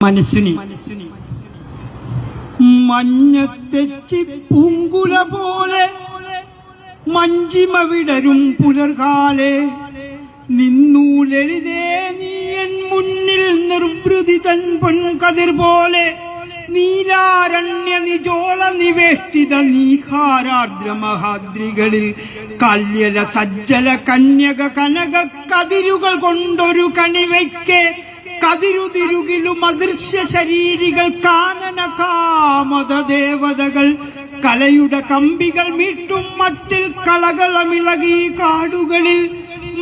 മനസ്സിനി മഞ്ഞത്തെച്ചി പൂങ്കുല പോലെ മഞ്ചിമ വിടരും പുലർകാലെ നിന്നൂലെഴുതേ നീയൻ മുന്നിൽ നിർവൃതി തൻ പൊൻകതിർ പോലെ നീലാരണ്യ നിജോള നിവേഷ്ടിത നീഹാരാർദ്ര മഹാദ്രികളിൽ കല്യല സജ്ജല കന്യക കനക കതിരുകൾ കൊണ്ടൊരു കണിവയ്ക്ക് കതിരുതിരുകിലും അദൃശ്യ ശരീരികൾ കാനന കാമത ദേവതകൾ കലയുടെ കമ്പികൾ മീട്ടും മട്ടിൽ കളകളമിളകി കാടുകളിൽ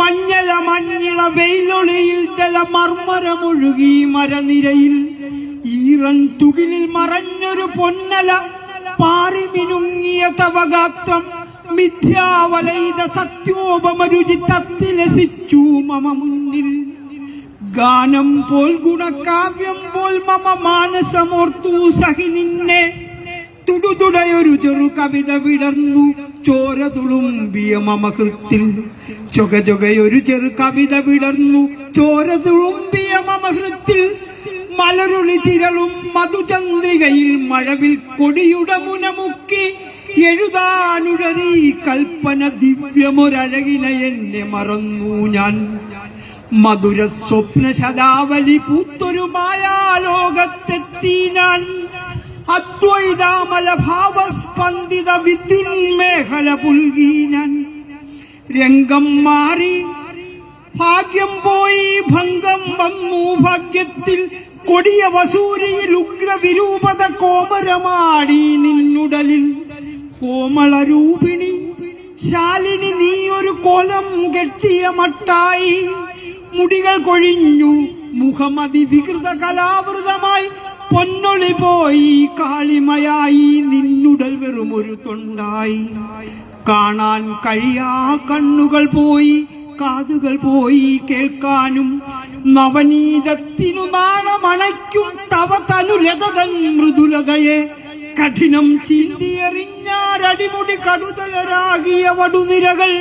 മഞ്ഞള മഞ്ഞിള വെയിലൊളിയിൽ ജലമർമരമൊഴുകി മരനിരയിൽ ഈറൻ തുകിലിൽ മറഞ്ഞൊരു പൊന്നല പാറിമിനുങ്ങിയ തവഗാത്രം മിഥ്യാവലയിത സത്യോപമരുചി തത്തിലസിച്ചു മമ മുന്നിൽ ഗാനം പോൽ ഗുണകാവ്യം പോൽ മമ മാനസമോർത്തു സഹി നിന്നെ തുടുതുടയൊരു ചെറു കവിത വിടർന്നു ചോര തുളുമ്പിയ മമ ഹൃത്തിൽ ചൊകചൊകയൊരു ചെറു കവിത വിടർന്നു ചോര തുളുമ്പിയ മമ ഹൃത്തിൽ മലരുളി തിരളും മധുചന്ദ്രികയിൽ മഴവിൽ കൊടിയുടെ മുനമുക്കി എഴുതാനുഴറി കൽപ്പന ദിവ്യമൊരഴകിനെ എന്നെ മറന്നു ഞാൻ മധുര സ്വപ്ന ശതാവലി പൂത്തൊരു മായാലോകത്തെത്തി ഞാൻ അദ്വൈതാമല ഭാവസ്പന്ദിത വിദ്യുന്മേഖല പുൽകി ഞാൻ രംഗം മാറി ഭാഗ്യം പോയി ഭംഗം വന്നു ഭാഗ്യത്തിൽ കൊടിയ വസൂരിയിൽ ഉഗ്രവിരൂപത കോമരമാടി നിന്നുടലിൽ കോമളരൂപിണി ശാലിനി നീ ഒരു കോലം കെട്ടിയ മട്ടായി മുടികൾ കൊഴിഞ്ഞു മുഖമതി വികൃത കലാവൃതമായി പൊന്നൊളി പോയി കാളിമയായി നിന്നുടൽ വെറുമൊരു തൊണ്ടായി കാണാൻ കഴിയാ കണ്ണുകൾ പോയി കാതുകൾ പോയി കേൾക്കാനും നവനീതത്തിനു നാണമണയ്ക്കും തവ തനുലതൻ മൃദുലതയെ കഠിനം ചീന്തിയെറിഞ്ഞാരടിമുടി കടുതലരാകിയ വടുനിരകൾ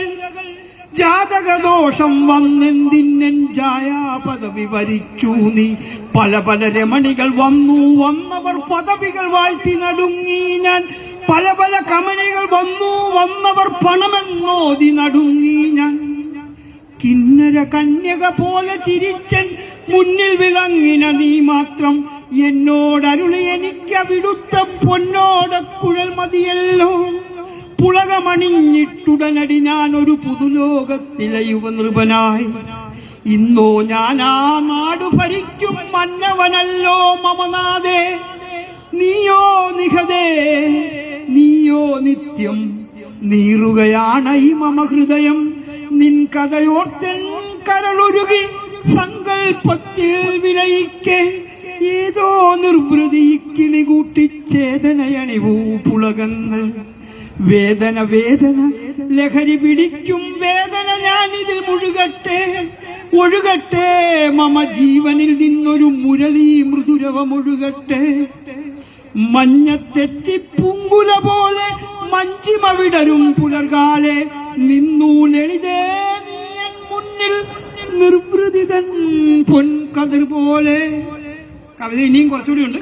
ജാതകദോഷം വന്നെന്തിന്നൻ പദവി വരിച്ചു നീ പല പല രമണികൾ വന്നവർ പദവികൾ വാഴ്ത്തി നടുങ്ങി ഞാൻ പല പല കമനികൾ വന്നവർ പണമെന്നോതി നടുങ്ങി ഞാൻ കിന്നര കന്യക പോലെ ചിരിച്ചൻ മുന്നിൽ വിളങ്ങിന നീ മാത്രം എന്നോടരുളി എനിക്കവിടുത്ത പൊന്നോടക്കുഴൽ മതിയല്ലോ പുളകമണിഞ്ഞിട്ടുടനടി ഞാൻ ഒരു പുതുലോകത്തിലെ യുവനൃപനായി ഇന്നോ ഞാൻ ആ നാടു ഭരിക്കും മന്നവനല്ലോ മമനാഥേ നീയോ നിഹതേ നീയോ നിത്യം നീറുകയാണൈ മമ ഹൃദയം നിൻ കഥയോർത്തൻ കരളൊരുകി സങ്കൽപ്പത്തിൽ വിലയിക്കെ ഏതോ നിർവൃതി കിളികൂട്ടി ചേതനയണിവൂ പുളകങ്ങൾ വേദന വേദന ലഹരി പിടിക്കും വേദന ഞാനിതിൽ ഒഴുകട്ടെ മമ ജീവനിൽ നിന്നൊരു മുരളി മൃദുരവമൊഴുകട്ടെ മഞ്ഞത്തെച്ചി പൂങ്കുല പോലെ മഞ്ചിമ വിടരും പുലർകാലെ നിന്നു ലളിതേ നീയൻ മുന്നിൽ നിർവൃതിതൻ പൊൻകതിർ പോലെ. കവിത ഇനിയും കുറച്ചുകൂടി ഉണ്ട്.